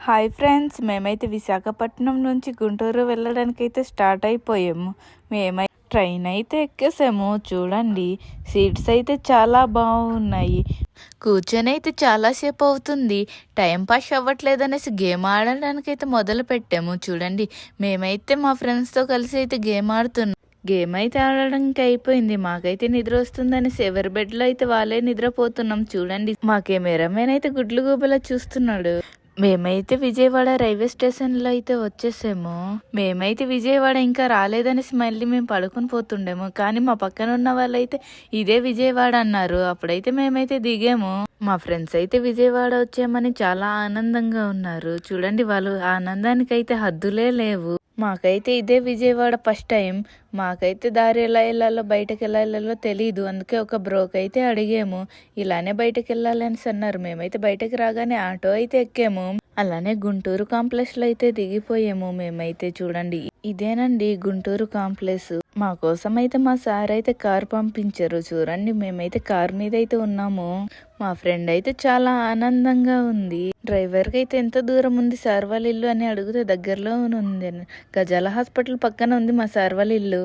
Hi friends, మేమైతే విశాఖపట్నం నుంచి Guntur వెళ్ళడానికైతే start అయిపోయాము. ట్రైన్ అయితే ఎక్కేసాము. చూడండి, సీట్స్ అయితే చాలా బాగున్నాయి. కూర్చొని అయితే చాలాసేపు అవుతుంది. టైం పాస్ అవ్వట్లేదనేసి గేమ్ ఆడడానికైతే మొదలు పెట్టాము. చూడండి, మేమైతే మా ఫ్రెండ్స్తో కలిసి అయితే గేమ్ ఆడుతున్నాం. గేమ్ అయితే ఆడడానికి అయిపోయింది. మాకైతే నిద్ర వస్తుందనేసి ఎవరి బెడ్లో అయితే వాళ్ళే నిద్రపోతున్నాం. చూడండి, మా కెమెరామెన్ అయితే గుడ్లు గూబలా చూస్తున్నాడు. మేమైతే విజయవాడ రైల్వే స్టేషన్లో అయితే వచ్చేసాము. మేమైతే విజయవాడ ఇంకా రాలేదనేసి మళ్ళీ మేము పడుకొని పోతుండేము. కానీ మా పక్కన ఉన్న వాళ్ళైతే ఇదే విజయవాడ అన్నారు. అప్పుడైతే మేమైతే దిగాము. మా ఫ్రెండ్స్ అయితే విజయవాడ వచ్చామని చాలా ఆనందంగా ఉన్నారు. చూడండి, వాళ్ళు ఆనందానికైతే హద్దులే లేవు. మాకైతే ఇదే విజయవాడ ఫస్ట్ టైం. మాకైతే దారి ఎలా వెళ్ళాలో బయటకు ఎలా వెళ్ళాలో తెలీదు. అందుకే ఒక బ్రోక్ అయితే అడిగాము. ఇలానే బయటకు వెళ్ళాలని అన్నారు. మేమైతే బయటకు రాగానే ఆటో అయితే ఎక్కాము. అలానే గుంటూరు కాంప్లెక్స్ లో అయితే దిగిపోయాము. మేమైతే చూడండి, ఇదేనండి గుంటూరు కాంప్లెక్స్. మా కోసం అయితే మా సార్ అయితే కార్ పంపించారు. చూడండి, మేమైతే కార్ మీద అయితే ఉన్నాము. మా ఫ్రెండ్ అయితే చాలా ఆనందంగా ఉంది. డ్రైవర్కి అయితే ఎంత దూరం ఉంది సార్ వాళ్ళ ఇల్లు అని అడిగితే దగ్గరలో ఉంది. గజాల హాస్పిటల్ పక్కన ఉంది మా సార్ వాళ్ళ ఇల్లు.